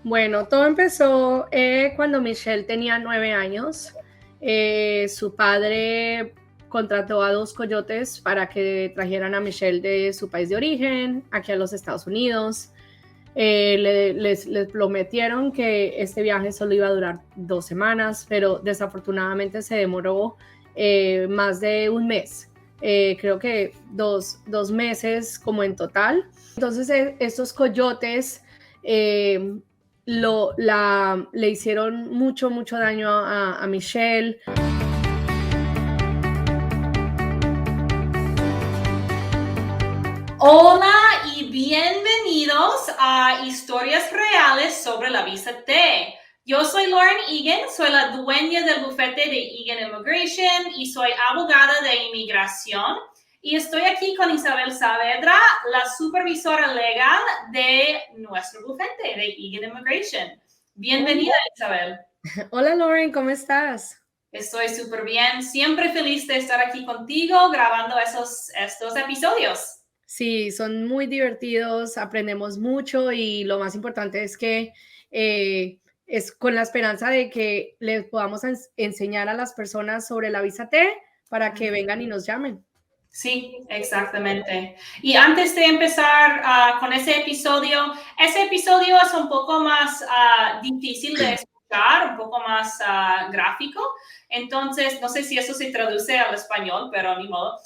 Bueno, todo empezó cuando Michelle tenía 9 años. Su padre contrató a dos coyotes para que trajeran a Michelle de su país de origen aquí a los Estados Unidos. Les prometieron que este viaje solo iba a durar 2 semanas, pero desafortunadamente se demoró más de un mes. Creo que dos meses como en total. Entonces estos coyotes eh, le hicieron mucho daño a Michelle. Hola y bienvenidos a Historias Reales sobre la Visa T. Yo soy Lauren Egan, soy la dueña del bufete de Egan Immigration y soy abogada de inmigración. Y estoy aquí con Isabel Saavedra, la supervisora legal de nuestro bufete de Egan Immigration. Bienvenida, Isabel. Hola Lauren, ¿cómo estás? Estoy súper bien, siempre feliz de estar aquí contigo grabando estos episodios. Sí, son muy divertidos, aprendemos mucho y lo más importante es que es con la esperanza de que les podamos enseñar a las personas sobre la Visa T para que vengan y nos llamen. Sí, exactamente. Y antes de empezar con ese episodio es un poco más difícil de escuchar, un poco más gráfico. Entonces, no sé si eso se traduce al español, pero ni modo.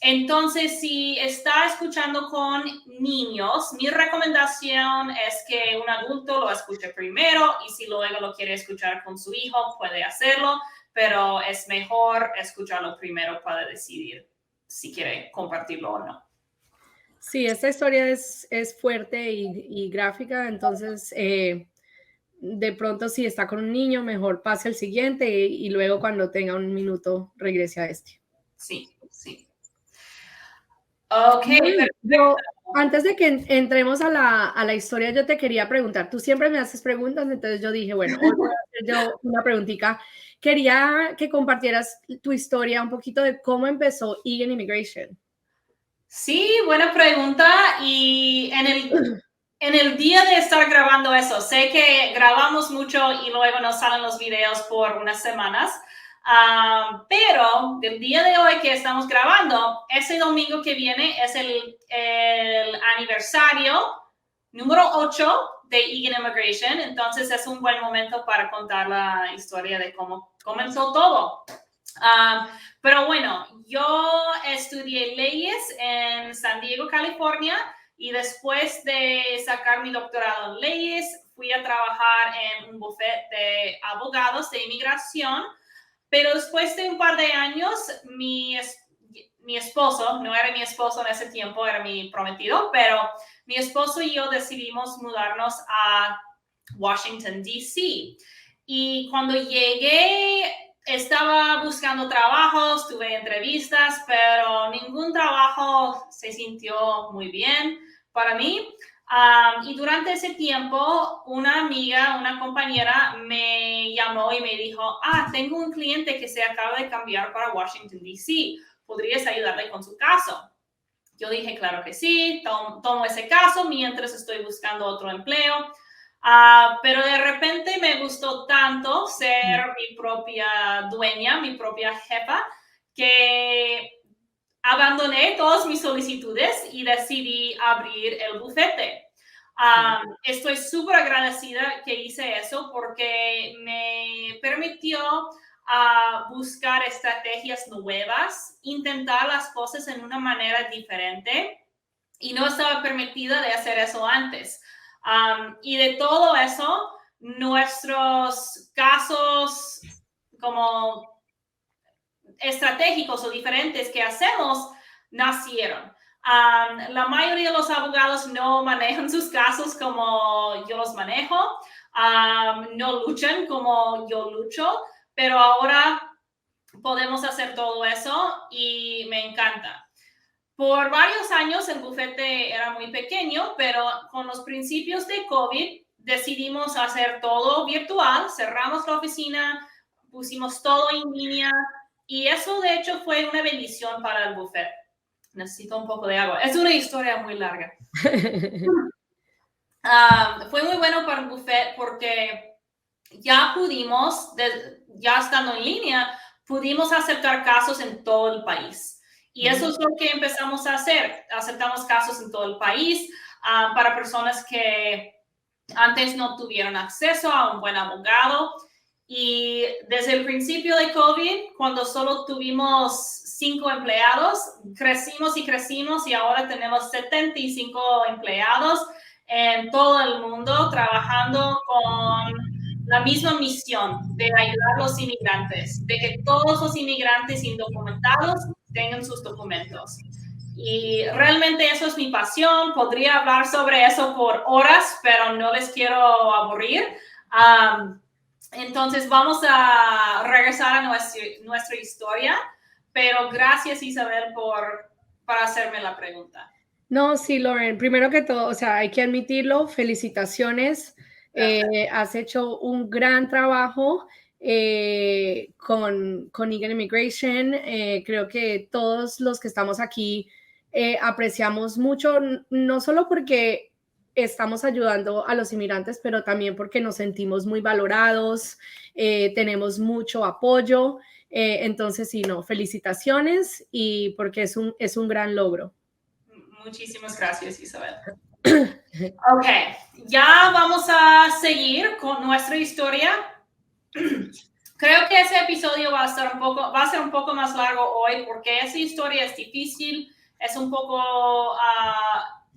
Entonces, si está escuchando con niños, mi recomendación es que un adulto lo escuche primero y si luego lo quiere escuchar con su hijo, puede hacerlo, pero es mejor escucharlo primero para decidir si quiere compartirlo o no. Sí, esta historia es fuerte y gráfica, entonces de pronto si está con un niño, mejor pase al siguiente y luego cuando tenga un minuto regrese a este. Sí, sí. Ok, Bueno, perfecto. antes de que entremos a la historia, yo te quería preguntar, tú siempre me haces preguntas, entonces yo dije, bueno, hoy voy a hacer yo una preguntita. Quería que compartieras tu historia, un poquito de cómo empezó Egan Immigration. Sí, buena pregunta. Y en el día de estar grabando eso, sé que grabamos mucho y luego nos salen los videos por unas semanas, pero del día de hoy que estamos grabando, ese domingo que viene es el aniversario número 8 de Egan Immigration, entonces es un buen momento para contar la historia de cómo comenzó todo. Pero bueno, yo estudié leyes en San Diego, California, y después de sacar mi doctorado en leyes, fui a trabajar en un bufete de abogados de inmigración, pero después de un par de años, mi esposo, no era mi esposo en ese tiempo, era mi prometido, pero mi esposo y yo decidimos mudarnos a Washington, D.C. Y cuando llegué, estaba buscando trabajos, tuve entrevistas, pero ningún trabajo se sintió muy bien para mí. Y durante ese tiempo, una amiga, una compañera me llamó y me dijo, tengo un cliente que se acaba de cambiar para Washington, D.C. ¿Podrías ayudarle con su caso? Yo dije, claro que sí, tomo ese caso mientras estoy buscando otro empleo. Pero de repente me gustó tanto ser mi propia dueña, mi propia jefa, que abandoné todas mis solicitudes y decidí abrir el bufete. Estoy súper agradecida que hice eso porque me permitió buscar estrategias nuevas, intentar las cosas en una manera diferente y no estaba permitida de hacer eso antes. Y de todo eso, nuestros casos como estratégicos o diferentes que hacemos nacieron. La mayoría de los abogados no manejan sus casos como yo los manejo, no luchan como yo lucho, pero ahora podemos hacer todo eso y me encanta. Por varios años el bufete era muy pequeño, pero con los principios de COVID decidimos hacer todo virtual, cerramos la oficina, pusimos todo en línea y eso de hecho fue una bendición para el bufete. Necesito un poco de agua. Es una historia muy larga. Fue muy bueno para el buffet porque ya pudimos, ya estando en línea, pudimos aceptar casos en todo el país. Y eso es lo que empezamos a hacer. Aceptamos casos en todo el país para personas que antes no tuvieron acceso a un buen abogado. Y desde el principio de COVID, cuando solo tuvimos 5 empleados, crecimos y crecimos y ahora tenemos 75 empleados en todo el mundo trabajando con la misma misión de ayudar a los inmigrantes, de que todos los inmigrantes indocumentados tengan sus documentos. Y realmente eso es mi pasión. Podría hablar sobre eso por horas, pero no les quiero aburrir. Entonces vamos a regresar a nuestra historia, pero gracias Isabel para hacerme la pregunta. No, sí, Lauren, primero que todo, o sea, hay que admitirlo, felicitaciones. Has hecho un gran trabajo con Eagan Immigration. Creo que todos los que estamos aquí apreciamos mucho, no solo porque estamos ayudando a los inmigrantes, pero también porque nos sentimos muy valorados, tenemos mucho apoyo. Entonces, sí, no, felicitaciones y porque es un gran logro. Muchísimas gracias, Isabel. Ok, ya vamos a seguir con nuestra historia. Creo que ese episodio va a ser un poco más largo hoy porque esa historia es difícil, es un poco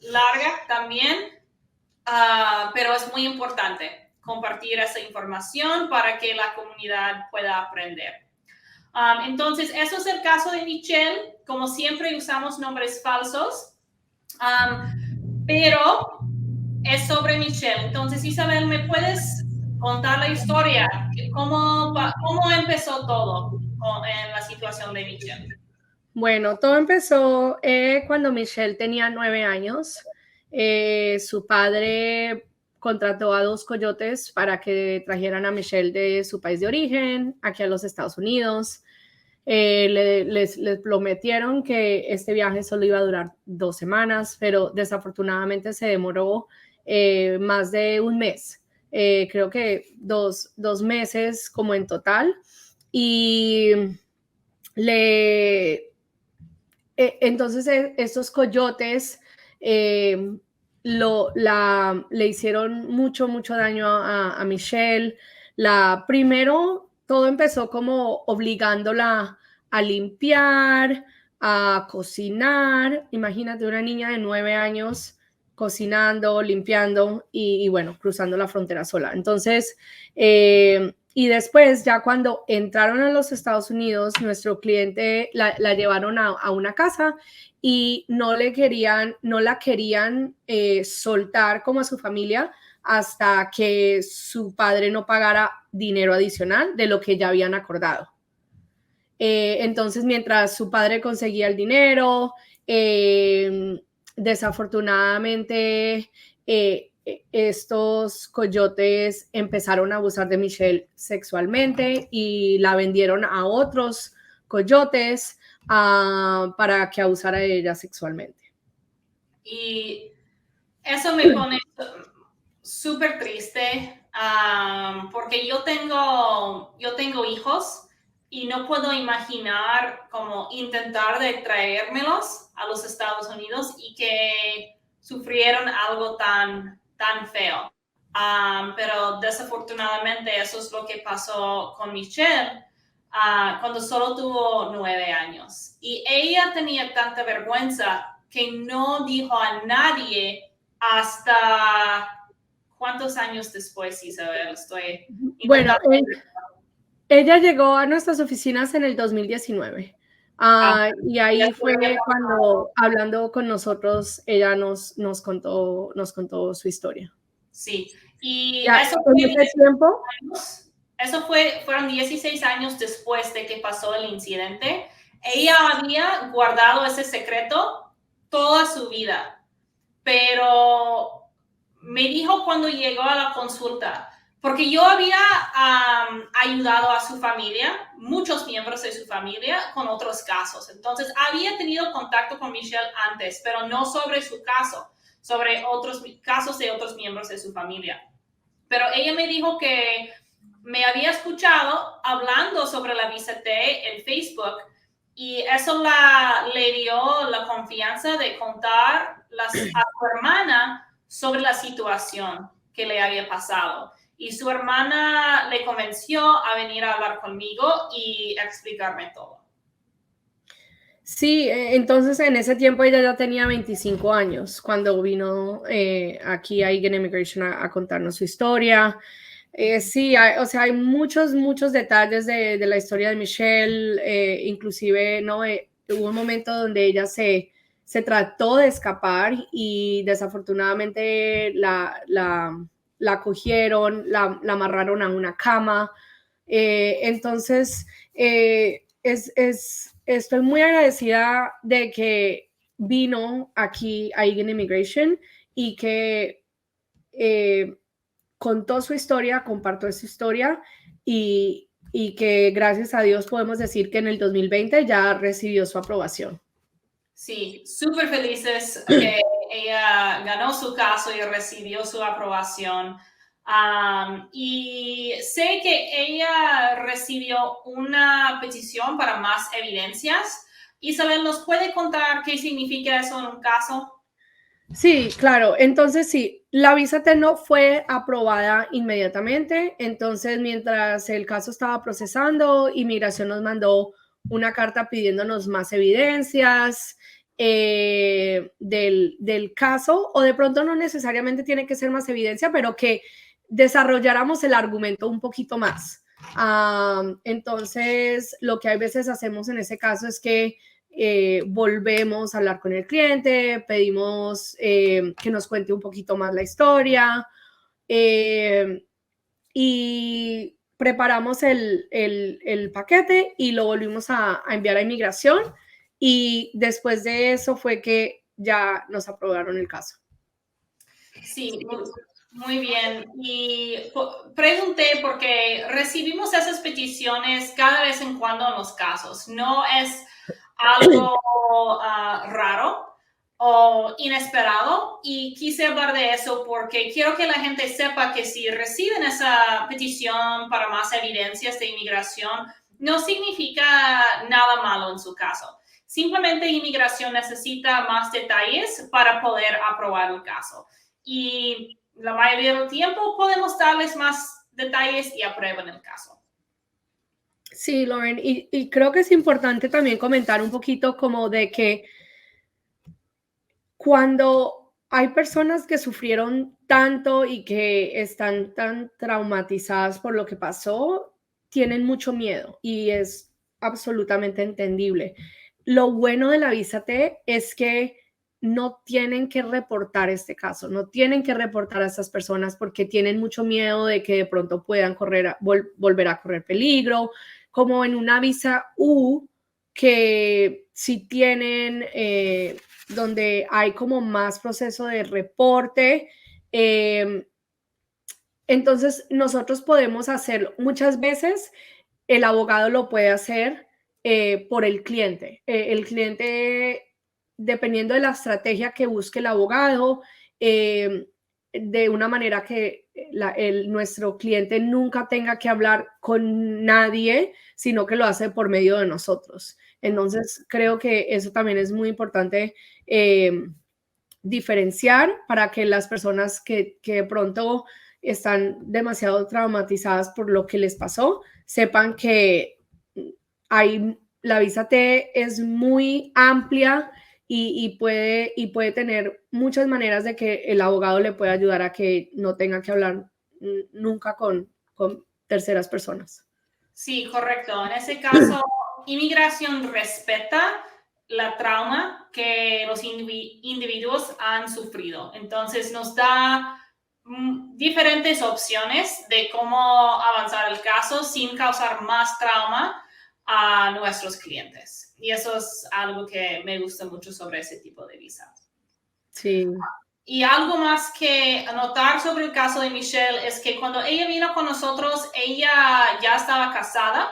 larga también, pero es muy importante compartir esa información para que la comunidad pueda aprender. Entonces, eso es el caso de Michelle. Como siempre, usamos nombres falsos. Pero es sobre Michelle. Entonces, Isabel, ¿me puedes contar la historia? ¿Cómo empezó todo en la situación de Michelle? Bueno, todo empezó cuando Michelle tenía 9 años. Su padre contrató a 2 coyotes para que trajeran a Michelle de su país de origen aquí a los Estados Unidos. Les prometieron que este viaje solo iba a durar 2 semanas, pero desafortunadamente se demoró más de un mes. Creo que dos meses como en total. Y entonces estos coyotes le hicieron mucho daño a Michelle. Primero, todo empezó como obligándola a limpiar, a cocinar. Imagínate una niña de 9 años cocinando, limpiando y bueno, cruzando la frontera sola. Entonces, y después, ya cuando entraron a los Estados Unidos, nuestro cliente la llevaron a una casa y no la querían soltar como a su familia hasta que su padre no pagara dinero adicional de lo que ya habían acordado. Entonces, mientras su padre conseguía el dinero, desafortunadamente, estos coyotes empezaron a abusar de Michelle sexualmente y la vendieron a otros coyotes para que abusara de ella sexualmente. Y eso me pone súper triste porque yo tengo hijos y no puedo imaginar como intentar de traérmelos a los Estados Unidos y que sufrieron algo tan feo. Pero desafortunadamente eso es lo que pasó con Michelle cuando solo tuvo 9 años. Y ella tenía tanta vergüenza que no dijo a nadie hasta ¿cuántos años después, Isabel? Bueno, ella llegó a nuestras oficinas en el 2019. Y ahí fue cuando, hablando con nosotros, ella nos contó su historia. Sí, y ya, eso fue ese tiempo. Fueron 16 años después de que pasó el incidente. Ella había guardado ese secreto toda su vida, pero me dijo cuando llegó a la consulta, porque yo había ayudado a su familia, muchos miembros de su familia, con otros casos. Entonces, había tenido contacto con Michelle antes, pero no sobre su caso. sobre otros casos de otros miembros de su familia. Pero ella me dijo que me había escuchado hablando sobre la visa T en Facebook y eso le dio la confianza de contar a su hermana sobre la situación que le había pasado. Y su hermana le convenció a venir a hablar conmigo y explicarme todo. Sí, entonces en ese tiempo ella ya tenía 25 años cuando vino aquí a Egan Immigration a contarnos su historia. Sí, o sea, hay muchos detalles de la historia de Michelle, inclusive, ¿no? Hubo un momento donde ella se trató de escapar y desafortunadamente la cogieron, la amarraron a una cama. Entonces, estoy muy agradecida de que vino aquí a Egan Immigration y que contó su historia, compartió su historia y que gracias a Dios podemos decir que en el 2020 ya recibió su aprobación. Sí, súper felices que ella ganó su caso y recibió su aprobación. Y sé que ella recibió una petición para más evidencias. Isabel, ¿nos puede contar qué significa eso en un caso? Sí, claro. Entonces, sí, la visa T no fue aprobada inmediatamente. Entonces, mientras el caso estaba procesando, Inmigración nos mandó una carta pidiéndonos más evidencias del caso, o de pronto no necesariamente tiene que ser más evidencia, pero que desarrolláramos el argumento un poquito más. Entonces, lo que a veces hacemos en ese caso es que volvemos a hablar con el cliente, pedimos que nos cuente un poquito más la historia y preparamos el paquete y lo volvimos a enviar a Inmigración y después de eso fue que ya nos aprobaron el caso. Sí, muy bien. Y pregunté porque recibimos esas peticiones cada vez en cuando en los casos. No es algo raro o inesperado y quise hablar de eso porque quiero que la gente sepa que si reciben esa petición para más evidencias de inmigración, no significa nada malo en su caso. Simplemente inmigración necesita más detalles para poder aprobar el caso. Y la mayoría del tiempo podemos darles más detalles y aprueban el caso. Sí, Lauren, y creo que es importante también comentar un poquito como de que cuando hay personas que sufrieron tanto y que están tan traumatizadas por lo que pasó, tienen mucho miedo y es absolutamente entendible. Lo bueno de la visa T es que no tienen que reportar este caso, no tienen que reportar a estas personas porque tienen mucho miedo de que de pronto puedan volver a correr peligro, como en una visa U que si tienen donde hay como más proceso de reporte. Entonces, nosotros podemos hacerlo. Muchas veces el abogado lo puede hacer por el cliente. El cliente, dependiendo de la estrategia que busque el abogado, de una manera que nuestro cliente nunca tenga que hablar con nadie, sino que lo hace por medio de nosotros. Entonces, creo que eso también es muy importante diferenciar para que las personas que de pronto están demasiado traumatizadas por lo que les pasó, sepan que la visa T es muy amplia y puede tener muchas maneras de que el abogado le pueda ayudar a que no tenga que hablar nunca con terceras personas. Sí, correcto. En ese caso, inmigración respeta la trauma que los individuos han sufrido. Entonces nos da diferentes opciones de cómo avanzar el caso sin causar más trauma a nuestros clientes. Y eso es algo que me gusta mucho sobre ese tipo de visa. Sí. Y algo más que anotar sobre el caso de Michelle es que cuando ella vino con nosotros, ella ya estaba casada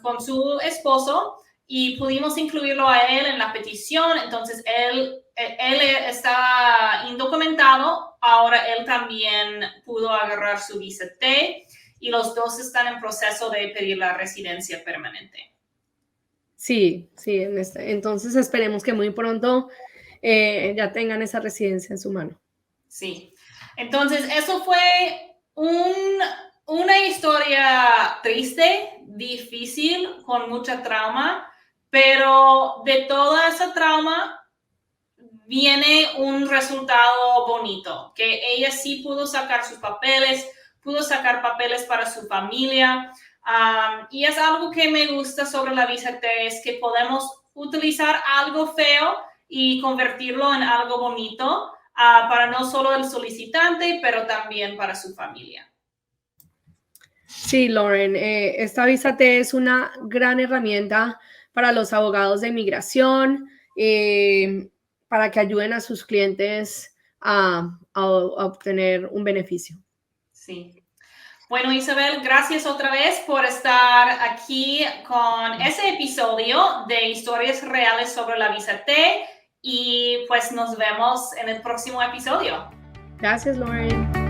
con su esposo y pudimos incluirlo a él en la petición. Entonces, él él estaba indocumentado, ahora él también pudo agarrar su visa T y los dos están en proceso de pedir la residencia permanente. Sí, sí, entonces esperemos que muy pronto ya tengan esa residencia en su mano. Sí, entonces eso fue una historia triste, difícil, con mucha trauma, pero de toda esa trauma viene un resultado bonito, que ella sí pudo sacar sus papeles, pudo sacar papeles para su familia, y es algo que me gusta sobre la visa T, es que podemos utilizar algo feo y convertirlo en algo bonito, para no solo el solicitante, pero también para su familia. Sí, Lauren, esta visa T es una gran herramienta para los abogados de inmigración, para que ayuden a sus clientes a obtener un beneficio. Sí. Bueno, Isabel, gracias otra vez por estar aquí con ese episodio de historias reales sobre la visa T y pues nos vemos en el próximo episodio. Gracias, Lauren.